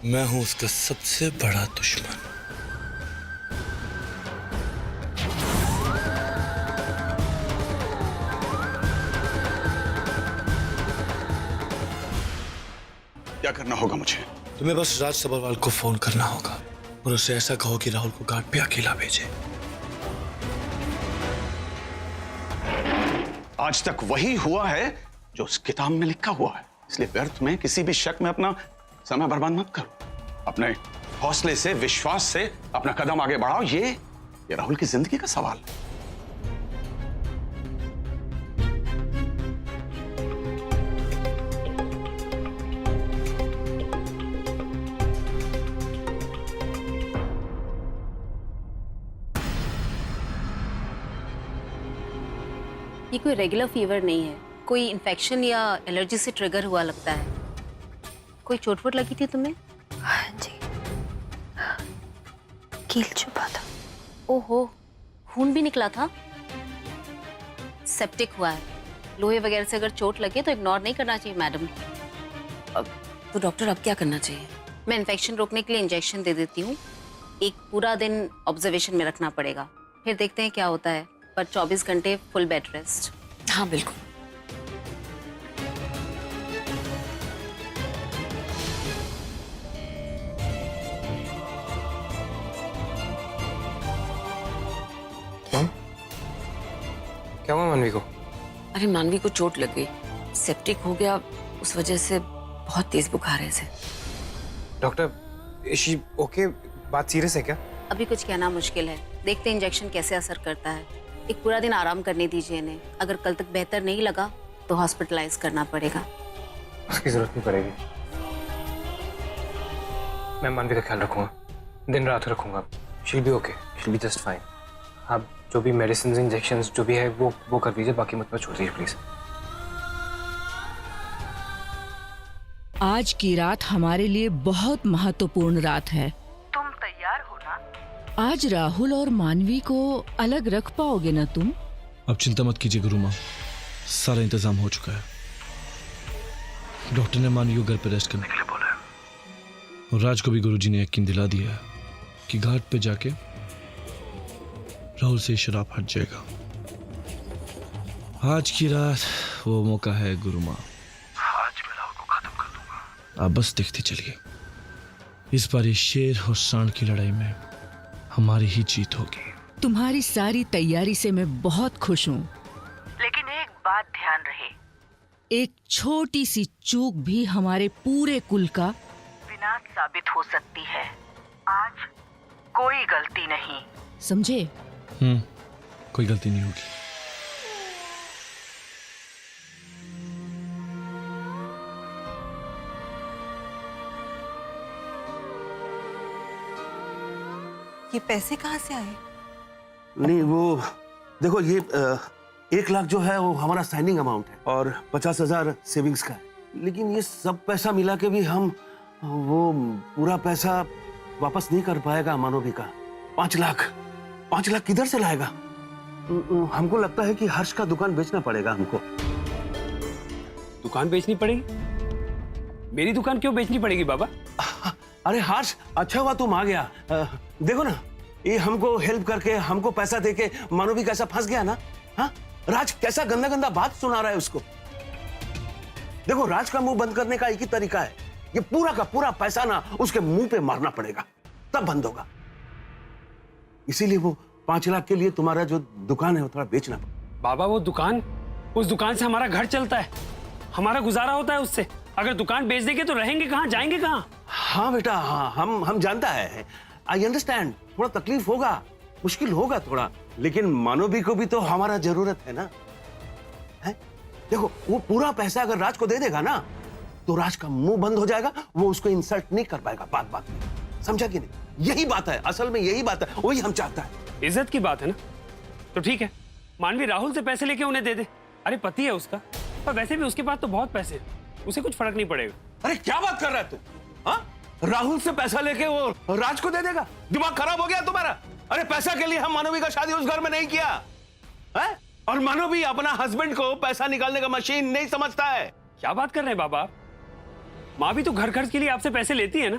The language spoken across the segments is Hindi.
मैं हूं उसका सबसे बड़ा दुश्मन। क्या करना होगा मुझे? तुम्हें बस राज सब्रवाल को फोन करना होगा और उसे ऐसा कहो कि राहुल को घाट पे अकेला भेजे। आज तक वही हुआ है जो उस किताब में लिखा हुआ है, इसलिए व्यर्थ में किसी भी शक में अपना समय बर्बाद मत करो। अपने हौसले से, विश्वास से अपना कदम आगे बढ़ाओ। ये राहुल की जिंदगी का सवाल है। ये कोई रेगुलर फीवर नहीं है, कोई इन्फेक्शन या एलर्जी से ट्रिगर हुआ लगता है। कोई चोट वोट लगी थी तुम्हें? हाँ जी, कील चुभा था। ओहो, खून भी निकला था। सेप्टिक हुआ है। लोहे वगैरह से अगर चोट लगे तो इग्नोर नहीं करना चाहिए मैडम। तो डॉक्टर अब क्या करना चाहिए? मैं इन्फेक्शन रोकने के लिए इंजेक्शन दे देती हूँ। एक पूरा दिन ऑब्जर्वेशन में रखना पड़ेगा, फिर देखते हैं क्या होता है। पर 24 घंटे फुल बेड रेस्ट। हाँ बिल्कुल। क्या हुआ मानवी को? अरे मानवी को चोट लग गई, सेप्टिक हो गया, उस वजह से बहुत तेज बुखार है इसे। डॉक्टर इशी ओके? बात सीरियस है क्या? अभी कुछ कहना मुश्किल है, देखते हैं इंजेक्शन कैसे असर करता है। एक पूरा दिन आराम करने दीजिए इन्हें। अगर कल तक बेहतर नहीं लगा तो हॉस्पिटलाइज करना पड़ेगा। उसकी जरूरत नहीं पड़ेगी, मैं मानवी का ख्याल रखूंगा, दिन रात रखूंगा। She'll be okay, she'll be just fine. आप जो भी मेडिसिन इंजेक्शंस जो भी है वो कर दीजिए, बाकी मुझ पर छोड़ दीजिए प्लीज। आज की रात हमारे लिए बहुत महत्वपूर्ण रात है। तुम तैयार हो ना? आज राहुल और मानवी को अलग रख पाओगे ना तुम? अब चिंता मत कीजिए गुरु माँ, सारा इंतजाम हो चुका है। डॉक्टर ने मानवी को घर पे रेस्ट करने के लिए बोला है और राज को भी गुरुजी ने यकीन दिला दिया है कि घाट पे जाके राहुल से शराब हट जाएगा। आज की रात वो मौका है गुरु माँ, आज मैं राहुल को खत्म कर दूंगा। आप बस देखते चलिए, इस बार ये शेर और सांड की लड़ाई में हमारी ही जीत होगी। तुम्हारी सारी तैयारी से मैं बहुत खुश हूँ, लेकिन एक बात ध्यान रहे, एक छोटी सी चूक भी हमारे पूरे कुल का विनाश साबित हो सकती है। आज कोई गलती नहीं, समझे? कोई गलती नहीं होगी। ये पैसे कहाँ से आए? नहीं वो देखो, ये 1 लाख जो है वो हमारा साइनिंग अमाउंट है और 50,000 सेविंग्स का है। लेकिन ये सब पैसा मिला के भी हम वो पूरा पैसा वापस नहीं कर पाएगा। मानवी का 5 लाख किधर से लाएगा? हमको लगता है कि हर्ष का दुकान बेचना पड़ेगा हमको। दुकान बेचनी पड़ेगी? मेरी दुकान क्यों बेचनी पड़ेगी बाबा? अरे हर्ष, अच्छा हुआ तुम आ गया। देखो ना, ये हमको हेल्प करके, हमको पैसा देके मानवी कैसा फंस गया ना। हाँ, राज कैसा गंदा गंदा बात सुना रहा है उसको। देखो, राज का मुंह बंद करने का एक ही तरीका है, ये पूरा का पूरा पैसा ना उसके मुंह पे मारना पड़ेगा, तब बंद होगा। इसीलिए वो 5 लाख के लिए तुम्हारा जो दुकान है वो थोड़ा बेचना पड़ेगा। बाबा वो दुकान, उस दुकान से हमारा घर चलता है, हमारा गुजारा होता है उससे। अगर दुकान बेच देंगे तो रहेंगे कहाँ, जाएंगे कहाँ? हाँ बेटा, हाँ, हम जानता है, आई अंडरस्टैंड। थोड़ा तकलीफ होगा, मुश्किल होगा थोड़ा, लेकिन मानवी को भी तो हमारा जरूरत है ना। है? देखो, वो पूरा पैसा अगर राज को दे देगा ना तो राज का मुंह बंद हो जाएगा, वो उसको इंसल्ट नहीं कर पाएगा बात बात में। समझा कि नहीं? यही बात है, असल में यही बात है, वही हम चाहता है। इज्जत की बात है ना, तो ठीक है, मानवी राहुल से पैसे लेके उन्हें दे दे। अरे पति है उसका, पर वैसे भी उसके पास तो बहुत पैसे हैं, उसे कुछ फर्क नहीं पड़ेगा। अरे क्या बात कर रहा है तू? हाँ, राहुल से पैसा लेके वो राज को दे देगा? दिमाग खराब हो गया तुम्हारा? अरे पैसा के लिए हम मानवी का शादी उस घर में नहीं किया है? और मानवी अपना हस्बैंड को पैसा निकालने का मशीन नहीं समझता है। क्या बात कर रहे हैं बाबा? माँ भी तो घर खर्च के लिए आपसे पैसे लेती है ना,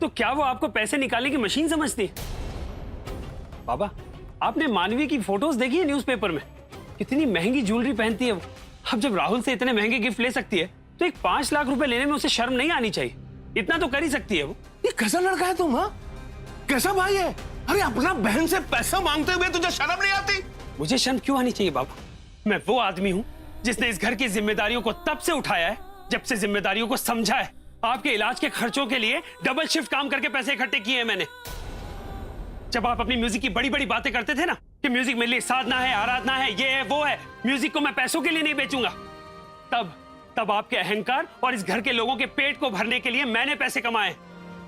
तो क्या वो आपको पैसे निकालने की मशीन समझती है? बाबा, आपने मानवी की फोटोज देखी है न्यूज़पेपर में? कितनी महंगी ज्वेलरी पहनती है वो। अब जब राहुल से इतने महंगे गिफ्ट ले सकती है तो एक 5 लाख रुपए लेने में उसे शर्म नहीं आनी चाहिए। इतना तो कर ही सकती है वो। ये कैसा लड़का है तुम? हाँ, कैसा भाई है? अरे अपना बहन से पैसा मांगते हुए तुझे शर्म नहीं आती? मुझे शर्म क्यों आनी चाहिए बाबा? मैं वो आदमी हूँ जिसने इस घर की जिम्मेदारियों को तब से उठाया है जब से जिम्मेदारियों को समझा है। आपके इलाज के खर्चों के लिए डबल शिफ्ट काम करके पैसे इकट्ठे किए हैं मैंने। जब आप अपनी म्यूजिक की बड़ी बड़ी बातें करते थे ना कि म्यूजिक मेरे लिए साधना है, आराधना है, ये है, वो है, म्यूजिक को मैं पैसों के लिए नहीं बेचूंगा, तब आपके अहंकार और इस घर के लोगों के पेट को भरने के लिए मैंने पैसे कमाए।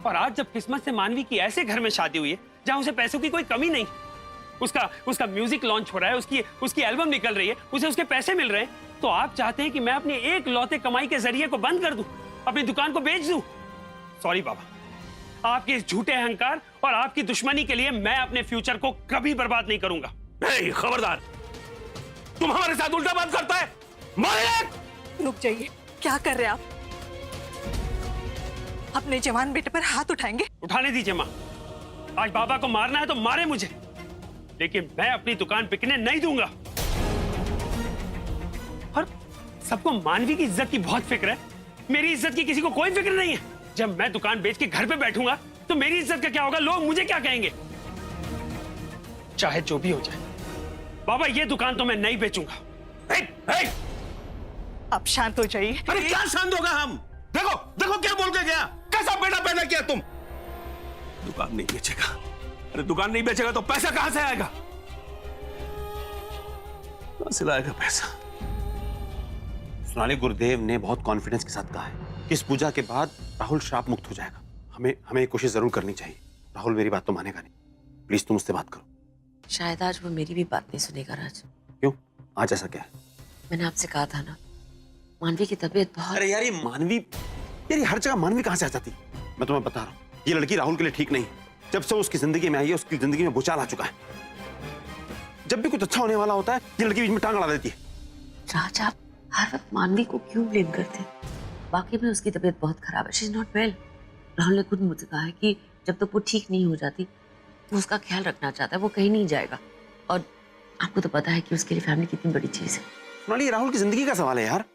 और आज जब किस्मत से मानवी की ऐसे घर में शादी हुई है जहां उसे पैसों की कोई कमी नहीं, उसका म्यूजिक लॉन्च हो रहा है, उसकी एल्बम निकल रही है, उसे उसके पैसे मिल रहे हैं, तो आप चाहते हैं कि मैं अपनी एक लौते कमाई के जरिए को बंद कर दूं, अपनी दुकान को बेच दूं? सॉरी बाबा, आपके इस झूठे अहंकार और आपकी दुश्मनी के लिए मैं अपने फ्यूचर को कभी बर्बाद नहीं करूंगा। खबरदार, तुम हमारे साथ उल्टा बात करता है। मालिक, रुक जाइए, क्या कर रहे हैं आप? अपने जवान बेटे पर हाथ उठाएंगे? उठाने दीजिए माँ, आज बाबा को मारना है तो मारे मुझे, लेकिन मैं अपनी दुकान बिकने नहीं दूंगा। और सबको मानवी की इज्जत की बहुत फिक्र है, मेरी इज्जत की किसी को कोई फिक्र नहीं है। जब मैं दुकान बेच के घर पे बैठूंगा तो मेरी इज्जत का क्या होगा? लोग मुझे क्या कहेंगे? चाहे जो भी हो जाए बाबा, ये दुकान तो मैं नहीं बेचूंगा। आप शांत हो जाइए। अरे क्या शांत होगा हम? देखो देखो क्या बोल के गया, कैसा बेटा पैदा किया तुम। दुकान नहीं बेचेगा, अरे दुकान नहीं बेचेगा तो पैसा कहां से आएगा? कहां से लाएगा पैसा? सोनाली, गुरुदेव ने बहुत कॉन्फिडेंस के साथ कहा है कि इस पूजा के बाद राहुल श्राप मुक्त हो जाएगा। हमें कोशिश जरूर करनी चाहिए। राहुल मेरी बात तो मानेगा नहीं, प्लीज तुम उससे बात करो। शायद आज वो मेरी भी बात नहीं सुनेगा राज। क्यों? आज ऐसा क्या है? मैंने आपसे कहा था ना, मानवी की तबीयत बहुत। अरे यार, ये मानवी, यार ये हर जगह मानवी कहां से आ जाती? मैं तुम्हें बता रहा हूँ, ये लड़की राहुल के लिए ठीक नहीं। जब से उसकी जिंदगी में आई है, उसकी जिंदगी में भूचाल आ चुका है। जब भी कुछ अच्छा होने वाला होता है, ये लड़की बीच में टांग अड़ा देती है। राज, आप हर वक्त मानवी को क्यों ब्लेम करते हैं? वाकई में उसकी तबीयत बहुत खराब है, she is not well. Rahul ने खुद मुझसे कहा है कि जब तक वो ठीक नहीं हो जाती वो उसका ख्याल रखना चाहता है, वो कहीं नहीं जाएगा। और आपको तो पता है कि उसके लिए फैमिली कितनी बड़ी चीज है। सोनाली, राहुल की जिंदगी का सवाल है यार।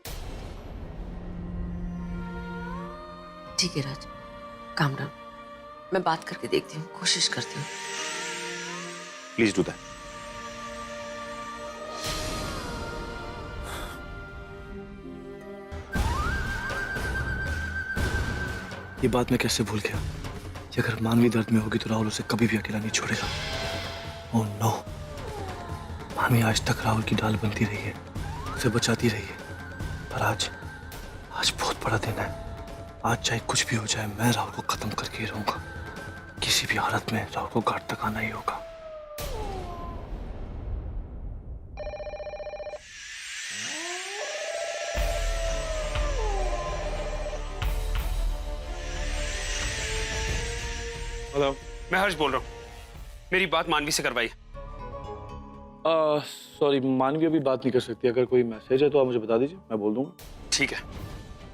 ठीक है राज, काम डाउन, मैं बात करके देखती हूँ, कोशिश करती हूँ। Please do that. ये बात मैं कैसे भूल गया कि अगर मानवी दर्द में होगी तो राहुल उसे कभी भी अकेला नहीं छोड़ेगा। ओह नो, मानवी आज तक राहुल की डाल बनती रही है, उसे बचाती रही है, पर आज बहुत बड़ा दिन है। आज चाहे कुछ भी हो जाए, मैं राहुल को खत्म करके ही रहूंगा। किसी भी हालत में राहुल को घाट तक आना ही होगा। हेलो, मैं हर्ष बोल रहा हूँ, मेरी बात मानवी से करवाइए। सॉरी, मानवी अभी बात नहीं कर सकती। अगर कोई मैसेज है तो आप मुझे बता दीजिए, मैं बोल दूंगा। ठीक है,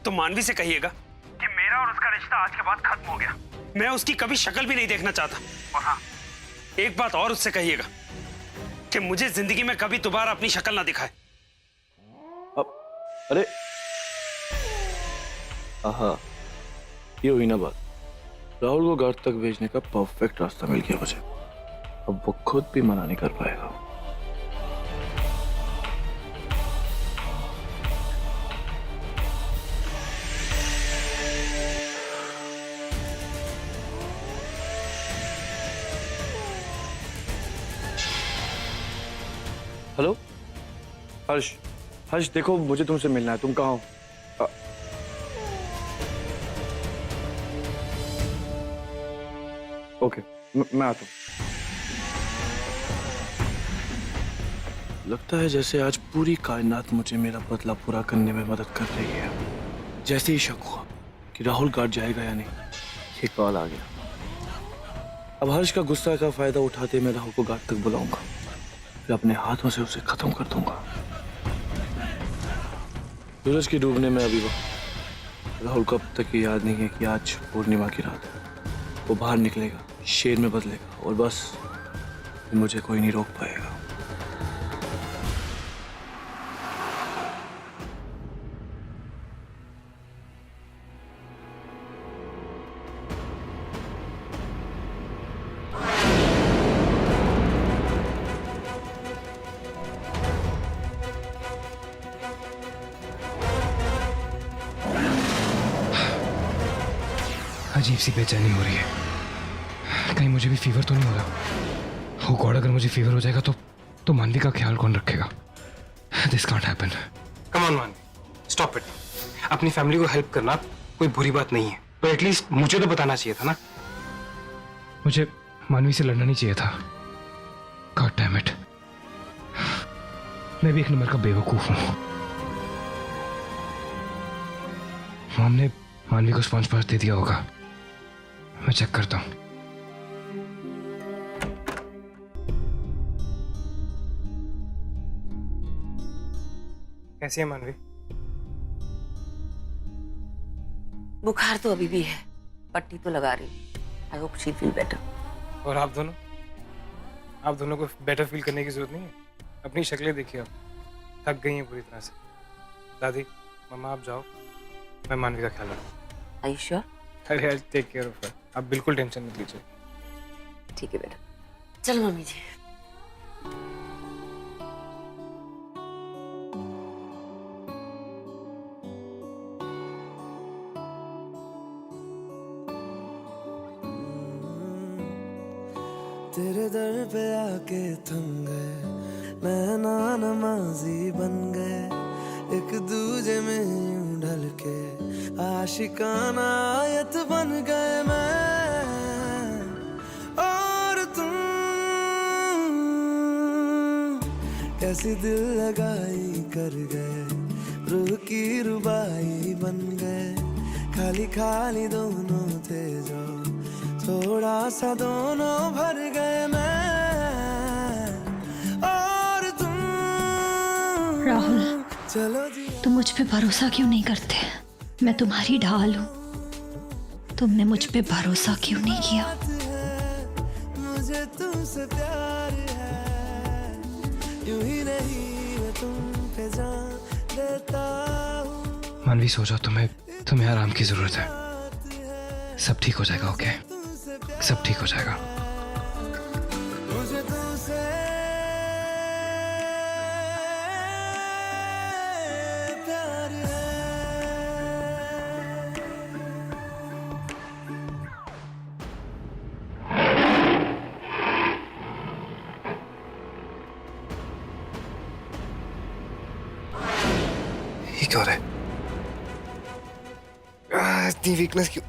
तो मानवी से कहिएगा कि मेरा और उसका रिश्ता आज के बाद खत्म हो गया। मैं उसकी कभी शक्ल भी नहीं देखना चाहता। और हाँ, एक बात और उससे कहिएगा कि मुझे जिंदगी में कभी दोबारा अपनी शक्ल ना दिखाए। अरे हाँ, ये हुई ना बात। राहुल को घर तक भेजने का परफेक्ट रास्ता मिल गया मुझे। अब वो खुद भी मना नहीं कर पाएगा। हेलो हर्ष, देखो मुझे तुमसे मिलना है। तुम कहाँ हो? ओके, मैं आता हूँ। लगता है जैसे आज पूरी कायनात मुझे मेरा बदला पूरा करने में मदद कर रही है। जैसे ही शक हुआ कि राहुल घाट जाएगा या नहीं, ये कॉल आ गया। अब हर्ष का गुस्सा का फायदा उठाते मैं राहुल को घाट तक बुलाऊंगा, फिर अपने हाथों से उसे खत्म कर दूंगा। सूरज की डूबने में अभी वक्त राहुल को अब तक ये याद नहीं है कि आज पूर्णिमा की रात है। वो बाहर निकलेगा, शेर में बदलेगा और बस मुझे कोई नहीं रोक पाएगा। अजीब सी बेचैनी हो रही है, कहीं मुझे भी फीवर तो नहीं हो रहा। हो गॉड, अगर मुझे फीवर हो जाएगा तो मानवी का ख्याल कौन रखेगा? This can't happen. Come on मानवी, स्टॉप इट। अपनी फैमिली को हेल्प करना कोई बुरी बात नहीं है, तो एटलीस्ट मुझे तो बताना चाहिए था ना। मुझे मानवी से लड़ना नहीं चाहिए था। गॉड डैम इट, मैं भी एक नंबर का बेवकूफ हूं। मॉम ने मानवी को स्पॉन्ज पास दे दिया होगा, मैं चेक करता हूं। कैसी है मानवी? बुखार तो अभी भी है, पट्टी तो लगा रही। I hope she feel better. और आप दोनों को बेटर फील करने की जरूरत नहीं है। अपनी शक्लें देखिए, आप थक गई हैं पूरी तरह से। दादी, मम्मा आप जाओ, मैं मानवी का ख्याल रखूँ। Are you sure? अरे I take care of her, आप बिल्कुल टेंशन मत लीजिए। ठीक है बेटा, चलो मम्मी जी। तेरे दर पे आके थम गए, नैना नमाजी बन गए, एक दूजे में यूं ढल के आशिकाना आयत बन गए मैं और तुम। कैसी दिल लगाई कर गए, रूह की रुबाई बन गए, खाली खाली दोनों थे जो थोड़ा सा दोनों भर गए मैं और तुम। राहुल, चलो जी, तुम मुझ पे भरोसा क्यों नहीं करते? मैं तुम्हारी ढाल हूँ, तुमने मुझ पे भरोसा क्यों नहीं किया? मुझे तुमसे प्यार है, यूं ही नहीं मैं तुम पे जान देता हूँ। मानवी सो जाओ, तुम्हें आराम की जरूरत है। सब ठीक हो जाएगा, ओके? सब ठीक हो जाएगा। मुझे तुमसे प्यार है। ये क्या हो रहा है? इतनी वीकनेस क्यों?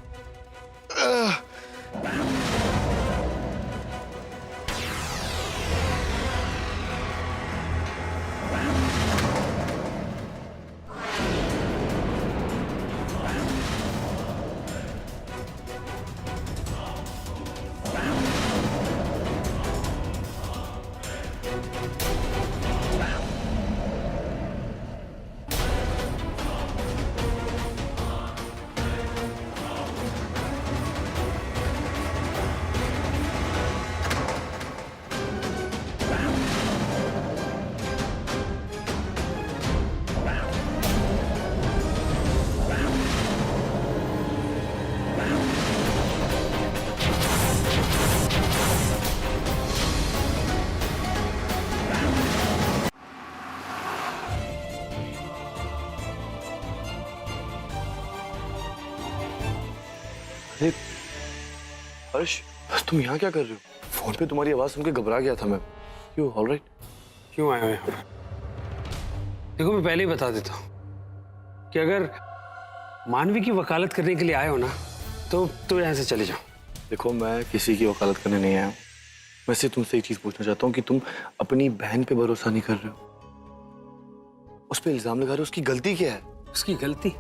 हर्ष, तुम यहाँ क्या कर रहे हो? फोन पे तुम्हारी आवाज सुन के घबरा गया था मैं। क्यों? All right? क्यों आए हो यहाँ पर? देखो, मैं पहले ही बता देता हूँ कि अगर मानवी की वकालत करने के लिए आए हो ना, तो यहाँ से चले जाओ। देखो, मैं किसी की वकालत करने नहीं आया हूँ। मैं सिर्फ तुमसे एक चीज पूछना चाहता हूँ कि तुम अपनी बहन पे भरोसा नहीं कर रहे हो, उस पे इल्जाम लगा रहे हो। उसकी गलती क्या है? उसकी गलती?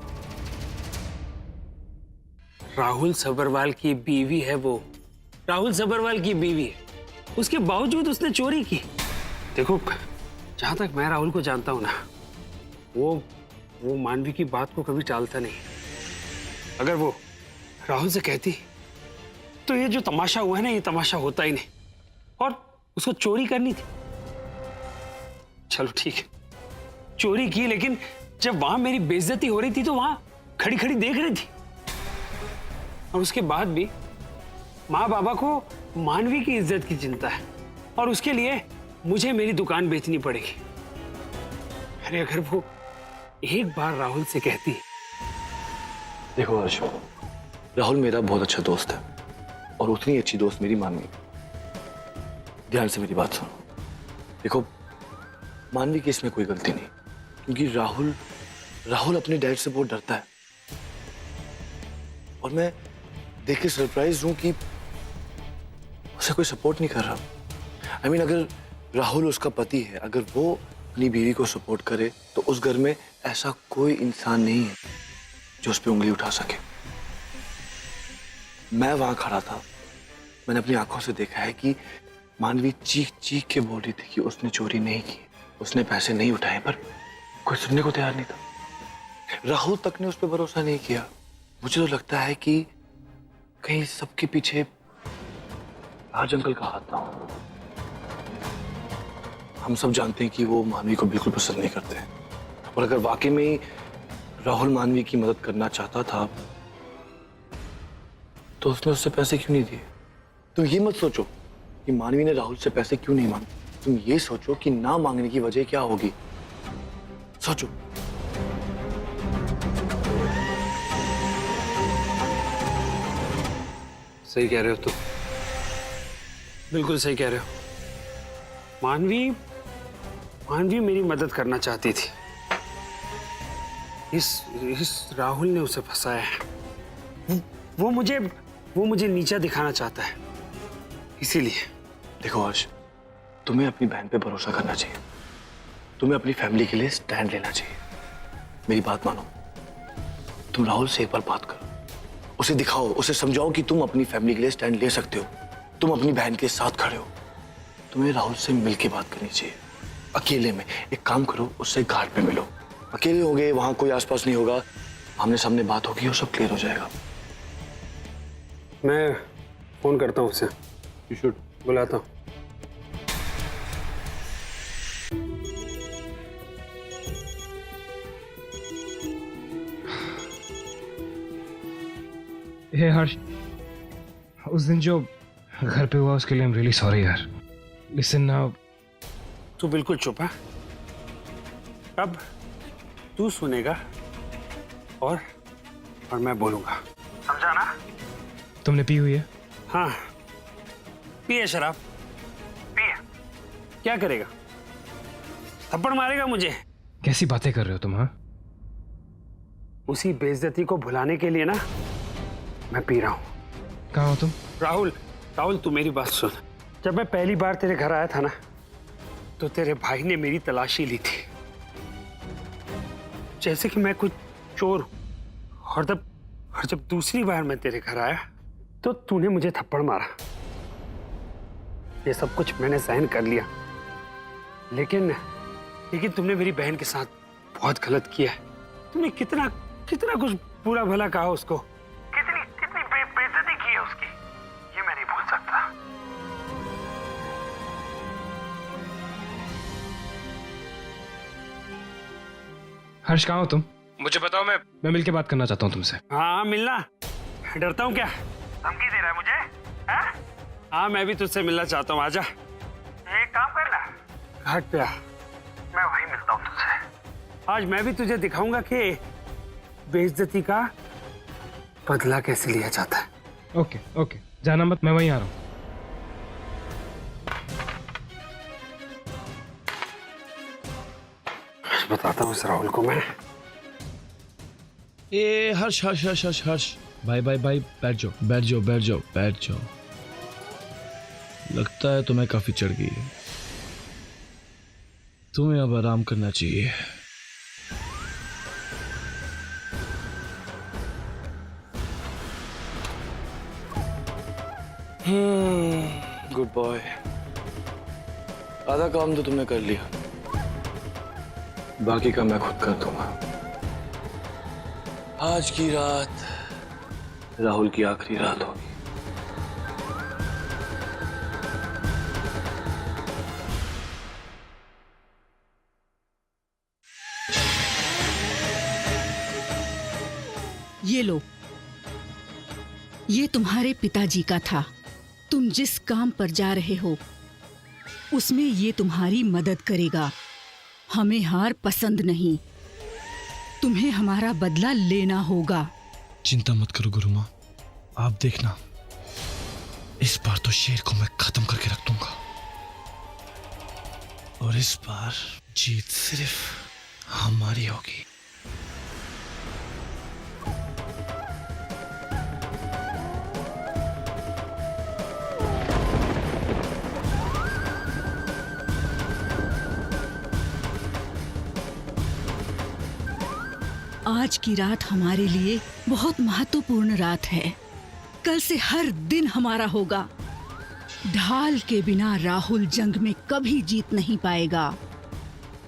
राहुल सब्बरवाल की बीवी है वो। राहुल सब्बरवाल की बीवी है, उसके बावजूद उसने चोरी की। देखो, जहां तक मैं राहुल को जानता हूं ना, वो मानवी की बात को कभी टालता नहीं। अगर वो राहुल से कहती तो ये जो तमाशा हुआ है ना, ये तमाशा होता ही नहीं। और उसको चोरी करनी थी, चलो ठीक है, चोरी की, लेकिन जब वहां मेरी बेइज्जती हो रही थी तो वहां खड़ी खड़ी देख रही थी। और उसके बाद भी माँ बाबा को मानवी की इज्जत की चिंता है, और उसके लिए मुझे मेरी दुकान बेचनी पड़ेगी। अरे अगर वो एक बार राहुल से कहती। देखो हर्ष, राहुल मेरा बहुत अच्छा दोस्त है और उतनी अच्छी दोस्त मेरी मानवी। ध्यान से मेरी बात सुनो। देखो, मानवी की इसमें कोई गलती नहीं, क्योंकि राहुल अपने डैड से बहुत डरता है। और मैं देख के सरप्राइज हूं कि उसे कोई सपोर्ट नहीं कर रहा। I mean, अगर राहुल उसका पति है, अगर वो अपनी बीवी को सपोर्ट करे, तो उस घर में ऐसा कोई इंसान नहीं है जो उस पर उंगली उठा सके। मैं वहां खड़ा था, मैंने अपनी आंखों से देखा है कि मानवी चीख चीख के बोल रही थी कि उसने चोरी नहीं की, उसने पैसे नहीं उठाए, पर कोई सुनने को तैयार नहीं था। राहुल तक ने उस पर भरोसा नहीं किया। मुझे तो लगता है कि कहीं सबके पीछे राज अंकल का हाथ ना हो। हम सब जानते हैं कि वो मानवी को बिल्कुल पसंद नहीं करते हैं, और अगर वाकई में ही राहुल मानवी की मदद करना चाहता था तो उसने उससे पैसे क्यों नहीं दिए। तुम ये मत सोचो कि मानवी ने राहुल से पैसे क्यों नहीं मांगे, तुम ये सोचो कि ना मांगने की वजह क्या होगी। सोचो। सही कह रहे हो तुम, बिल्कुल सही कह रहे हो। मानवी मेरी मदद करना चाहती थी। इस राहुल ने उसे फंसाया है। वो मुझे नीचा दिखाना चाहता है, इसीलिए। देखो हर्ष, तुम्हें अपनी बहन पे भरोसा करना चाहिए, तुम्हें अपनी फैमिली के लिए स्टैंड लेना चाहिए। मेरी बात मानो, तुम राहुल से एक बार बात करो, उसे दिखाओ, उसे समझाओ कि तुम अपनी फैमिली के लिए स्टैंड ले सकते हो, तुम अपनी बहन के साथ खड़े हो। तुम्हें राहुल से मिलके बात करनी चाहिए, अकेले में। एक काम करो, उससे घाट पे मिलो, अकेले होगे, वहां कोई आसपास नहीं होगा, आमने सामने बात होगी और सब क्लियर हो जाएगा। मैं फोन करता हूँ उसे, बुलाता हूँ। हे हर्ष, उस दिन जो घर पे हुआ उसके लिए आई एम रियली सॉरी यार। Listen now. तू बिल्कुल चुप है, अब तू सुनेगा और मैं बोलूंगा, समझा ना? तुमने पी हुई है? हाँ, पिए शराब, पिए। क्या करेगा, थप्पड़ मारेगा मुझे। कैसी बातें कर रहे हो तुम? हाँ, उसी बेइज्जती को भुलाने के लिए ना मैं पी रहा हूँ। कहाँ हो तुम? राहुल तू मेरी बात सुन। जब मैं पहली बार तेरे घर आया था ना, तो तेरे भाई ने मेरी तलाशी ली थी, जैसे कि मैं कुछ चोर हूं। और जब दूसरी बार मैं तेरे घर आया तो तूने मुझे थप्पड़ मारा। ये सब कुछ मैंने सहन कर लिया, लेकिन तुमने मेरी बहन के साथ बहुत गलत किया है। तुमने कितना कुछ बुरा भला कहा उसको, कितनी बेइज्जती की है उसकी, ये मैं नहीं भूल सकता। हर्ष, कहाँ हो तुम? मुझे बताओ, मैं मिलके बात करना चाहता हूँ तुमसे। हाँ, मिलना? डरता हूँ क्या? धमकी दे रहा है मुझे? हाँ, मैं भी तुझसे मिलना चाहता हूँ, आजा। एक काम कर ना, घाट पे आ, मैं वहीं मिलता हूँ तुझसे। आज मैं भी तुझे दिखाऊंगा कि बेइज्जती का बदला कैसे लिया जाता है। ओके, जाना मत, मैं वहीं आ रहा हूँ। बताता हूँ इस राहुल को मैं। ए हर्ष, भाई, बैठ जाओ। लगता है तुम्हें काफी चढ़ गई है, तुम्हें अब आराम करना चाहिए। Good boy. आधा काम तो तुमने कर लिया, बाकी का मैं खुद कर दूंगा। आज की रात राहुल की आखिरी रात होगी। ये लो, ये तुम्हारे पिताजी का था। तुम जिस काम पर जा रहे हो उसमें ये तुम्हारी मदद करेगा। हमें हार पसंद नहीं, तुम्हें हमारा बदला लेना होगा। चिंता मत करो गुरु माँ, आप देखना, इस बार तो शेर को मैं खत्म करके रख दूंगा और इस बार जीत सिर्फ हमारी होगी। आज की रात हमारे लिए बहुत महत्वपूर्ण रात है। कल से हर दिन हमारा होगा। ढाल के बिना राहुल जंग में कभी जीत नहीं पाएगा।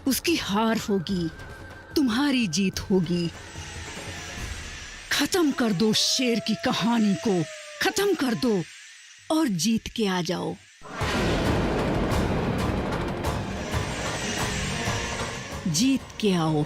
उसकी हार होगी, तुम्हारी जीत होगी। खत्म कर दो शेर की कहानी को, खत्म कर दो और जीत के आ जाओ। जीत के आओ।